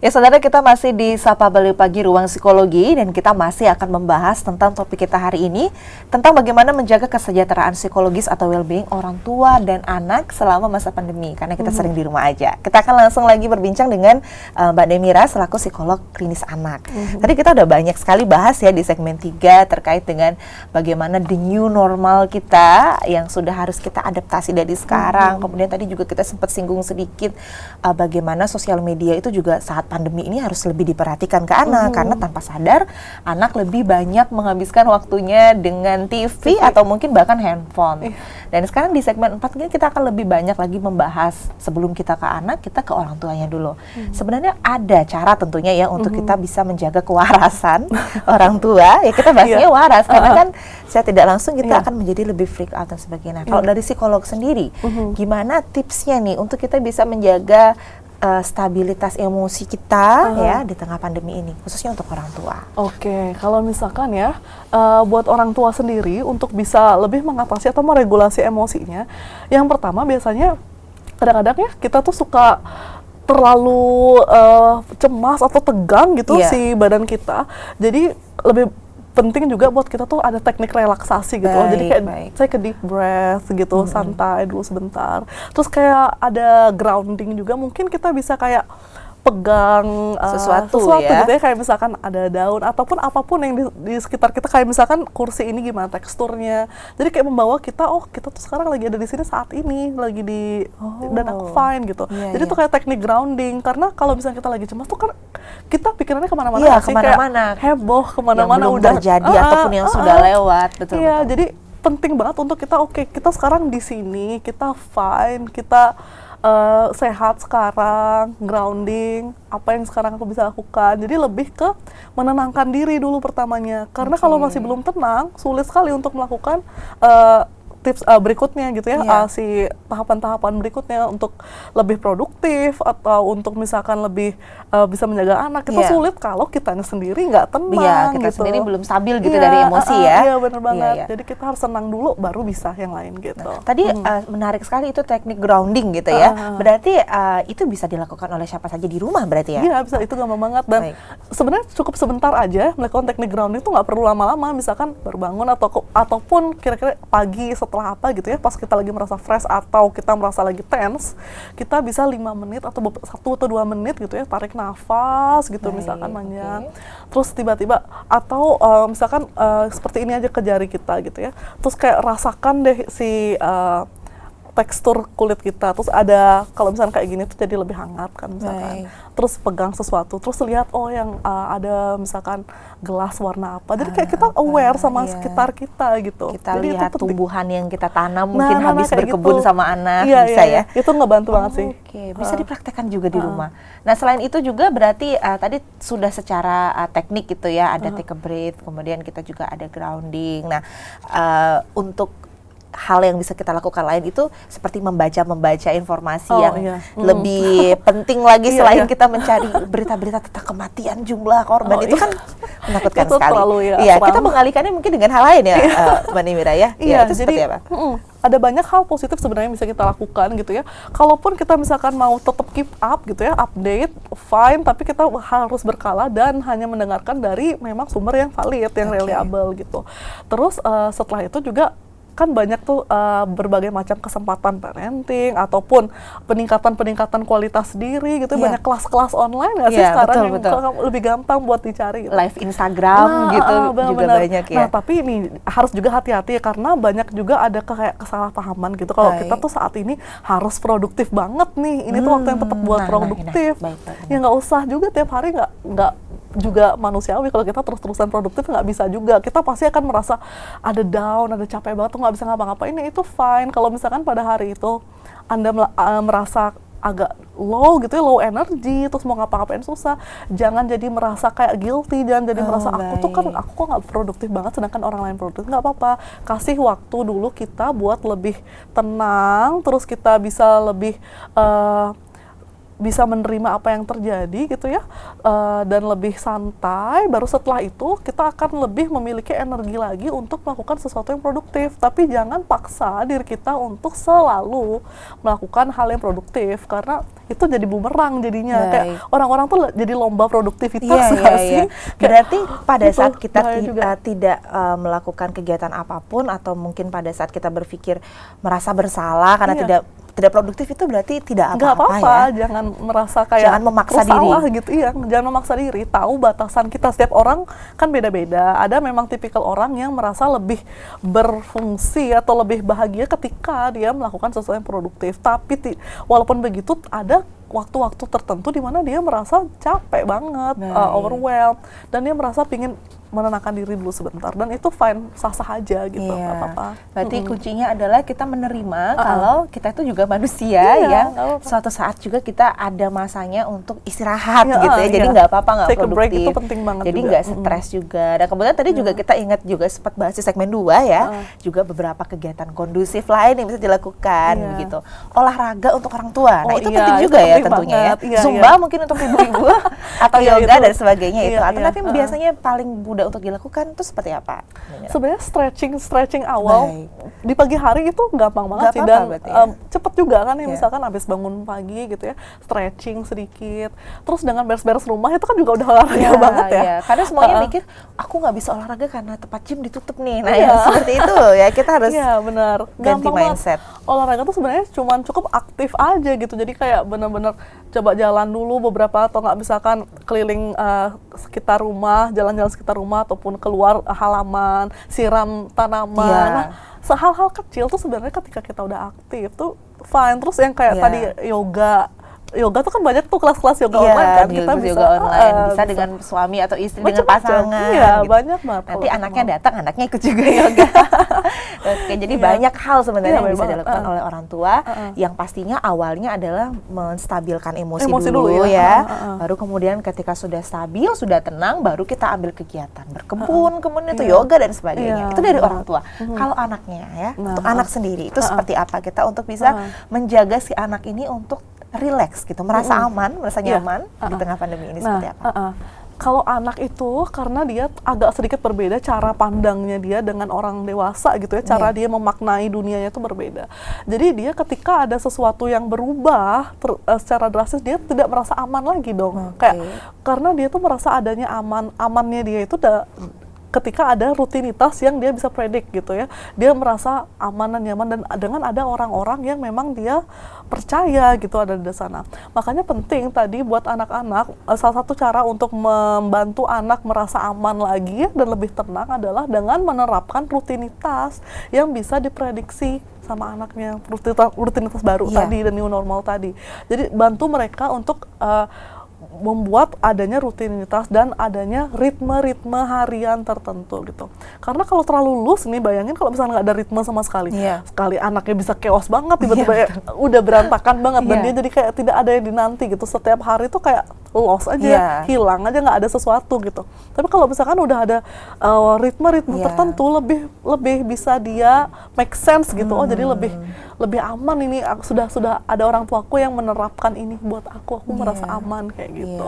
Ya saudara, kita masih di Sapa Bali Pagi Ruang Psikologi dan kita masih akan membahas tentang topik kita hari ini, tentang bagaimana menjaga kesejahteraan psikologis atau well-being orang tua dan anak selama masa pandemi, karena kita sering di rumah aja. Kita akan langsung lagi berbincang dengan Mbak Demira selaku psikolog klinis anak. Tadi kita udah banyak sekali bahas ya di segmen 3 terkait dengan bagaimana the new normal kita yang sudah harus kita adaptasi dari sekarang. Kemudian tadi juga kita sempat singgung sedikit bagaimana sosial media itu juga saat pandemi ini harus lebih diperhatikan ke anak, karena tanpa sadar anak lebih banyak menghabiskan waktunya dengan TV atau mungkin bahkan handphone. Dan sekarang di segmen 4 ini kita akan lebih banyak lagi membahas, sebelum kita ke anak, kita ke orang tuanya dulu. Sebenarnya ada cara tentunya ya untuk kita bisa menjaga kewarasan orang tua. Ya kita bahasnya waras, karena kan saya tidak langsung kita akan menjadi lebih freak out dan sebagainya. Kalau dari psikolog sendiri, gimana tipsnya nih untuk kita bisa menjaga stabilitas emosi kita ya di tengah pandemi ini, khususnya untuk orang tua? Oke, kalau misalkan ya buat orang tua sendiri untuk bisa lebih mengatasi atau meregulasi emosinya, yang pertama biasanya kadang-kadang ya kita tuh suka terlalu cemas atau tegang gitu si badan kita. Jadi lebih penting juga buat kita tuh ada teknik relaksasi gitu loh. Jadi kayak saya ke deep breath gitu, santai dulu sebentar. Terus kayak ada grounding juga, mungkin kita bisa kayak pegang sesuatu ya. Gitu ya, kayak misalkan ada daun ataupun apapun yang di sekitar kita, kayak misalkan kursi ini gimana teksturnya. Jadi kayak membawa kita, oh kita tuh sekarang lagi ada di sini saat ini, lagi di dan aku fine gitu. Jadi tuh kayak teknik grounding, karena kalau misalnya kita lagi cemas tuh kan kita pikirannya kemana-mana sih, kemana-mana, kayak heboh kemana-mana, yang belum terjadi ataupun yang sudah lewat. Betul. Jadi penting banget untuk kita kita sekarang di sini, kita fine, kita sehat sekarang, grounding, apa yang sekarang aku bisa lakukan. Jadi lebih ke menenangkan diri dulu pertamanya, karena kalau masih belum tenang, sulit sekali untuk melakukan tips berikutnya gitu ya, si tahapan-tahapan berikutnya untuk lebih produktif atau untuk misalkan lebih bisa menjaga anak. Itu sulit kalau kitanya sendiri nggak tenang, kita gitu. sendiri belum stabil gitu dari emosi ya. Iya benar banget. Jadi kita harus tenang dulu baru bisa yang lain gitu. Tadi menarik sekali itu teknik grounding gitu ya. Berarti itu bisa dilakukan oleh siapa saja di rumah berarti ya? Iya bisa, itu gampang banget, dan sebenarnya cukup sebentar aja melakukan teknik grounding itu, nggak perlu lama-lama. Misalkan baru bangun ataupun kira-kira pagi setelah apa gitu ya, pas kita lagi merasa fresh atau kita merasa lagi tense, kita bisa 5 menit atau 1 atau 2 menit gitu ya, tarik nafas gitu, misalkan panjang, terus tiba-tiba atau misalkan seperti ini aja ke jari kita gitu ya, terus kayak rasakan deh si tekstur kulit kita, terus ada kalau misalkan kayak gini tuh jadi lebih hangat kan misalkan, terus pegang sesuatu, terus lihat yang ada misalkan gelas warna apa, jadi kayak kita aware sama sekitar kita gitu. Kita jadi lihat itu tumbuhan yang kita tanam, mungkin habis berkebun gitu sama anak, bisa ya. Itu ngebantu banget sih. Bisa dipraktekkan juga di rumah. Nah selain itu juga berarti tadi sudah secara teknik gitu ya, ada take a breath, kemudian kita juga ada grounding. Nah untuk hal yang bisa kita lakukan lain itu seperti membaca informasi yang lebih penting lagi selain kita mencari berita-berita tentang kematian, jumlah korban, itu kan menakutkan itu sekali. Kita mengalihkannya mungkin dengan hal lain ya, Mbak Demira ya. Itu seperti apa? Ada banyak hal positif sebenarnya yang bisa kita lakukan gitu ya. Kalaupun kita misalkan mau tetap keep up gitu ya, update, fine, tapi kita harus berkala dan hanya mendengarkan dari memang sumber yang valid, yang reliable gitu. Terus setelah itu juga kan banyak tuh berbagai macam kesempatan parenting ataupun peningkatan kualitas diri gitu, banyak kelas-kelas online nggak sih sekarang yang lebih gampang buat dicari gitu. Live Instagram gitu juga banyak ya. Nah tapi ini harus juga hati-hati ya, karena banyak juga ada kayak kesalahpahaman gitu, kalau kita tuh saat ini harus produktif banget nih, ini tuh waktu yang tepat buat produktif. Ya nggak usah juga tiap hari, nggak juga manusiawi kalau kita terus-terusan produktif, nggak bisa juga. Kita pasti akan merasa ada down, ada capek banget, nggak bisa ngapa-ngapain. Itu fine kalau misalkan pada hari itu Anda merasa agak low gitu ya, low energy, terus mau ngapa-ngapain susah. Jangan jadi merasa kayak guilty, jangan jadi merasa aku kok nggak produktif banget sedangkan orang lain produktif. Nggak apa-apa, kasih waktu dulu kita buat lebih tenang, terus kita bisa lebih bisa menerima apa yang terjadi gitu ya, dan lebih santai. Baru setelah itu kita akan lebih memiliki energi lagi untuk melakukan sesuatu yang produktif. Tapi jangan paksa diri kita untuk selalu melakukan hal yang produktif, karena itu jadi bumerang jadinya. Kayak orang-orang tuh jadi lomba produktivitas nggak sih? Berarti pada gitu, saat kita bahaya juga. tidak melakukan kegiatan apapun, atau mungkin pada saat kita berpikir merasa bersalah karena tidak produktif, itu berarti tidak nggak apa-apa apa-apa, ya. jangan merasa kayak Jangan memaksa bersalah diri. gitu, iya, jangan memaksa diri. Tahu batasan kita, setiap orang kan beda-beda. Ada memang tipikal orang yang merasa lebih berfungsi atau lebih bahagia ketika dia melakukan sesuatu yang produktif. Tapi walaupun begitu, ada waktu-waktu tertentu di mana dia merasa capek banget, overwhelmed, dan dia merasa pingin menenangkan diri dulu sebentar, dan itu fine, sah-sah aja gitu, nggak apa-apa. Berarti kuncinya adalah kita menerima kalau kita itu juga manusia yang suatu saat juga kita ada masanya untuk istirahat gitu ya. Jadi nggak apa-apa nggak Take a break produktif. itu penting banget Jadi juga. nggak stres juga. Dan kemudian tadi juga kita ingat juga sempat bahas di segmen 2 ya, juga beberapa kegiatan kondusif lain yang bisa dilakukan gitu. Olahraga untuk orang tua. Nah, itu penting juga ya tentunya ya. Zumba mungkin untuk ibu-ibu atau yoga dan sebagainya itu. Tapi biasanya paling mudah untuk dilakukan itu seperti apa? Sebenarnya stretching awal di pagi hari itu gampang banget sih, dan cepet juga kan ya. Misalkan habis bangun pagi gitu ya, stretching sedikit, terus dengan beres-beres rumah itu kan juga udah olahraga banget ya. Karena semuanya mikir aku nggak bisa olahraga karena tempat gym ditutup nih. Nah yang seperti itu ya, kita harus benar, ganti mindset. Olahraga tuh sebenarnya cuman cukup aktif aja gitu, jadi kayak benar-benar coba jalan dulu beberapa, atau nggak misalkan keliling sekitar rumah, jalan-jalan sekitar rumah, ataupun keluar halaman, siram tanaman. Nah, hal-hal kecil tuh sebenarnya ketika kita udah aktif tuh fine. Terus yang kayak tadi yoga tuh kan banyak tuh kelas-kelas yoga online kan, kita bisa yoga online, bisa dengan suami atau istri, dengan pasangan. Gitu. Banyak banget. Nanti anaknya datang, anaknya ikut juga yoga. Oke, jadi banyak hal sebenarnya yang bisa dilakukan oleh orang tua, yang pastinya awalnya adalah menstabilkan emosi dulu ya. Baru kemudian ketika sudah stabil, sudah tenang, baru kita ambil kegiatan berkebun, kemudian itu yoga dan sebagainya. Itu dari orang tua. Kalau anaknya ya, untuk anak sendiri itu seperti apa kita untuk bisa menjaga si anak ini untuk relax gitu, merasa aman, merasa nyaman di tengah pandemi ini, seperti apa? Kalau anak itu, karena dia agak sedikit berbeda cara pandangnya dia dengan orang dewasa gitu ya, cara dia memaknai dunianya itu berbeda. Jadi dia ketika ada sesuatu yang berubah secara drastis, dia tidak merasa aman lagi dong. Kayak karena dia tuh merasa adanya amannya dia itu ketika ada rutinitas yang dia bisa predik gitu ya, dia merasa aman dan nyaman, dan dengan ada orang-orang yang memang dia percaya gitu ada di sana. Makanya penting tadi buat anak-anak, salah satu cara untuk membantu anak merasa aman lagi dan lebih tenang adalah dengan menerapkan rutinitas yang bisa diprediksi sama anaknya, rutinitas baru tadi dan new normal tadi. Jadi bantu mereka untuk membuat adanya rutinitas dan adanya ritme-ritme harian tertentu gitu. Karena kalau terlalu loose nih, bayangin kalau misalnya nggak ada ritme sama sekali, sekali anaknya bisa chaos banget, tiba-tiba udah berantakan banget, dan dia jadi kayak tidak ada yang dinanti gitu. Setiap hari tuh kayak lost aja, hilang aja, nggak ada sesuatu gitu. Tapi kalau misalkan udah ada ritme-ritme tertentu, lebih bisa dia make sense gitu. Oh, jadi lebih aman ini. Sudah ada orang tuaku yang menerapkan ini buat aku merasa aman kayak gitu.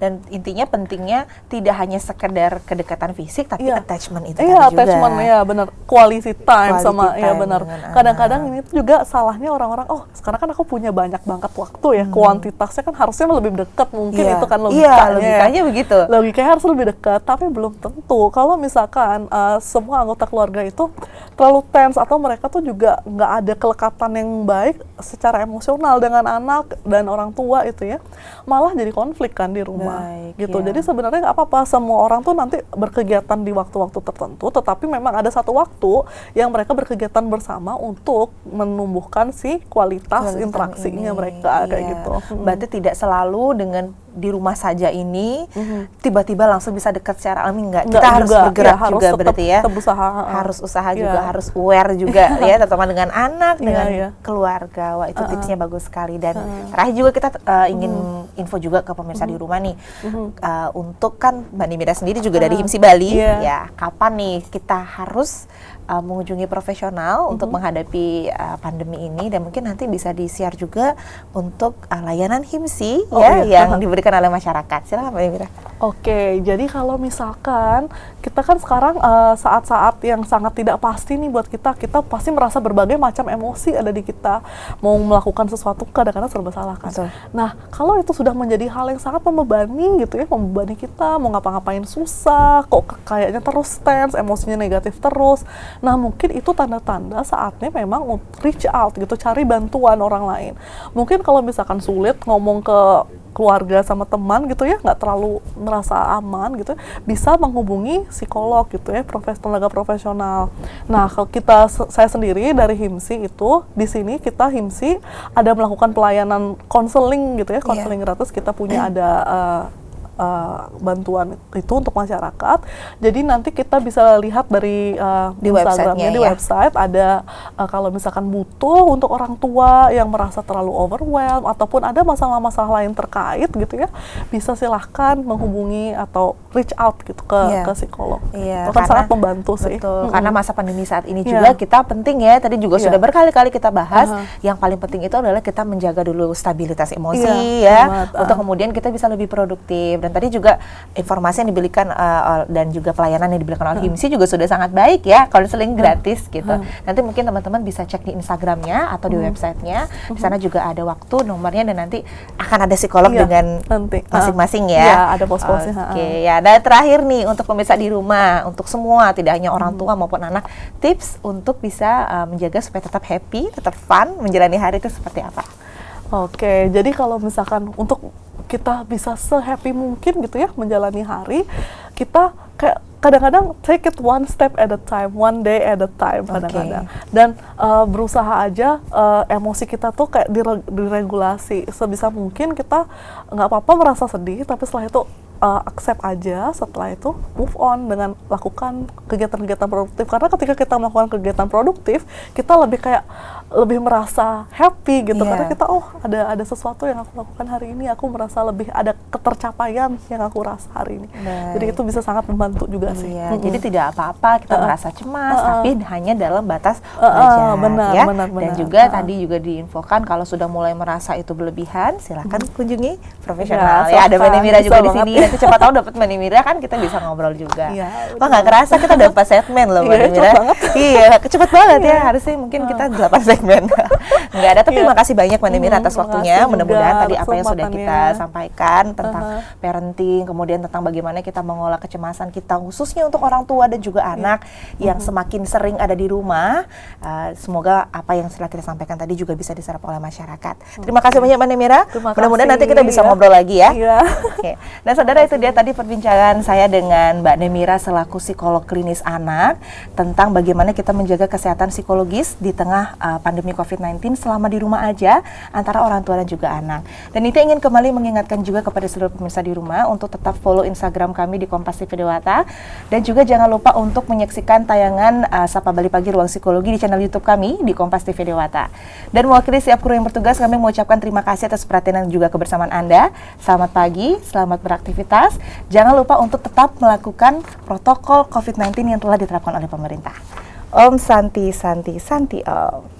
Dan intinya pentingnya tidak hanya sekedar kedekatan fisik, tapi attachment itu attachment juga. Benar, quality time sama benar. Kadang-kadang ini tuh juga salahnya orang-orang, sekarang kan aku punya banyak banget waktu ya, kuantitasnya kan harusnya lebih dekat, mungkin itu kan logikanya begitu. Logikanya harus lebih dekat, tapi belum tentu. Kalau misalkan semua anggota keluarga itu terlalu tense, atau mereka tuh juga nggak ada kelekatan yang baik secara emosional dengan anak dan orang tua itu ya, malah jadi konflik kan di rumah gitu. Jadi sebenarnya nggak apa-apa, semua orang tuh nanti berkegiatan di waktu-waktu tertentu, tetapi memang ada satu waktu yang mereka berkegiatan bersama untuk menumbuhkan si kualitas interaksinya mereka kayak gitu. Berarti tidak selalu dengan di rumah saja ini tiba-tiba langsung bisa dekat secara alami, enggak. Kita Nggak harus juga, bergerak ya, harus juga tetap- berarti ya. tetap usaha. Harus usaha juga, Iya. harus aware juga ya, terutama dengan anak, Iya, dengan iya. keluarga. Wah, itu tipsnya bagus sekali. Dan terakhir juga kita ingin info juga ke pemirsa di rumah nih. Untuk kan Mbak Nimira sendiri juga dari HIMSI Bali, Iya. ya kapan nih kita harus mengunjungi profesional untuk menghadapi pandemi ini, dan mungkin nanti bisa di-share juga untuk layanan HIMSI yang diberikan oleh masyarakat. Silakan Mbak Nimira. Oke, jadi kalau misalkan kita kan sekarang saat-saat yang sangat tidak pasti nih buat kita pasti merasa berbagai macam emosi ada di kita. Mau melakukan sesuatu kadang-kadang serba salah kan. Betul. Nah, kalau itu sudah menjadi hal yang sangat membebani gitu ya, membebani kita, mau ngapa-ngapain susah, kok kayaknya terus tense, emosinya negatif terus. Nah, mungkin itu tanda-tanda saatnya memang reach out gitu, cari bantuan orang lain. Mungkin kalau misalkan sulit ngomong ke keluarga sama teman gitu ya, nggak terlalu merasa aman gitu, bisa menghubungi psikolog gitu ya, tenaga profesional. Nah, kalau saya sendiri dari HIMSI itu, di sini kita HIMSI ada melakukan pelayanan konseling gitu ya, konseling gratis. Kita punya ada bantuan itu untuk masyarakat. Jadi nanti kita bisa lihat dari Di Instagramnya, website-nya di ya. website ada kalau misalkan butuh untuk orang tua yang merasa terlalu overwhelmed ataupun ada masalah-masalah lain terkait gitu ya, bisa silahkan menghubungi atau reach out gitu ke psikolog. Iya, Itu kan sangat membantu sih. Betul, karena masa pandemi saat ini juga kita penting ya, tadi juga sudah berkali-kali kita bahas, yang paling penting itu adalah kita menjaga dulu stabilitas emosi untuk kemudian kita bisa lebih produktif. Dan tadi juga informasi yang diberikan dan juga pelayanan yang diberikan oleh HIMSI juga sudah sangat baik ya, konseling gratis gitu. Nanti mungkin teman-teman bisa cek di Instagramnya atau di websitenya, di sana juga ada waktu, nomornya, dan nanti akan ada psikolog dengan masing-masing ya. Iya, ada pos-posnya. Oke, ya. Dan terakhir nih untuk pemirsa di rumah, untuk semua, tidak hanya orang tua maupun anak, tips untuk bisa menjaga supaya tetap happy, tetap fun menjalani hari itu seperti apa? Oke, jadi kalau misalkan untuk kita bisa se-happy mungkin gitu ya menjalani hari, kita kayak kadang-kadang take it one step at a time, one day at a time kadang-kadang. Dan berusaha aja emosi kita tuh kayak diregulasi. Sebisa mungkin kita nggak apa-apa merasa sedih, tapi setelah itu accept aja, setelah itu move on dengan lakukan kegiatan-kegiatan produktif. Karena ketika kita melakukan kegiatan produktif, kita lebih merasa happy gitu, karena kita ada sesuatu yang aku lakukan hari ini, aku merasa lebih ada ketercapaian yang aku rasa hari ini. Jadi itu bisa sangat membantu juga sih. Jadi tidak apa-apa kita merasa cemas, tapi hanya dalam batas wajar ya. Dan juga tadi juga diinfokan kalau sudah mulai merasa itu berlebihan, silakan kunjungi profesional ya. Ada Mbak Nimira juga di sini. Nanti cepat tahu dapat Mbak Nimira kan kita bisa ngobrol juga. Wah, nggak kerasa kita dapat segmen loh Mbak Nimira. Iya, cepet banget ya. Harusnya mungkin kita 8 segmen. Nggak ada, tapi terima kasih banyak Mbak Nimira atas waktunya. Mudah-mudahan tadi apa yang sudah kita sampaikan tentang parenting, kemudian tentang bagaimana kita mengolah kecemasan kita, khususnya untuk orang tua dan juga anak yang semakin sering ada di rumah. Semoga apa yang setelah kita sampaikan tadi juga bisa diserap oleh masyarakat. Terima kasih banyak Mbak Nimira. Mudah-mudahan nanti kita bisa ngobrol lagi ya. Oke. Nah, saudara, itu dia tadi perbincangan saya dengan Mbak Nimira selaku psikolog klinis anak tentang bagaimana kita menjaga kesehatan psikologis di tengah pandemi COVID-19 selama di rumah aja antara orang tua dan juga anak. Dan itu ingin kembali mengingatkan juga kepada seluruh pemirsa di rumah untuk tetap follow Instagram kami di Kompas TV Dewata, dan juga jangan lupa untuk menyaksikan tayangan Sapa Bali Pagi Ruang Psikologi di channel YouTube kami di Kompas TV Dewata. Dan mewakili setiap kru yang bertugas, kami mengucapkan terima kasih atas perhatian dan juga kebersamaan Anda. Selamat pagi, selamat beraktivitas. Jangan lupa untuk tetap melakukan protokol COVID-19 yang telah diterapkan oleh pemerintah. Om Santi Santi Santi Om.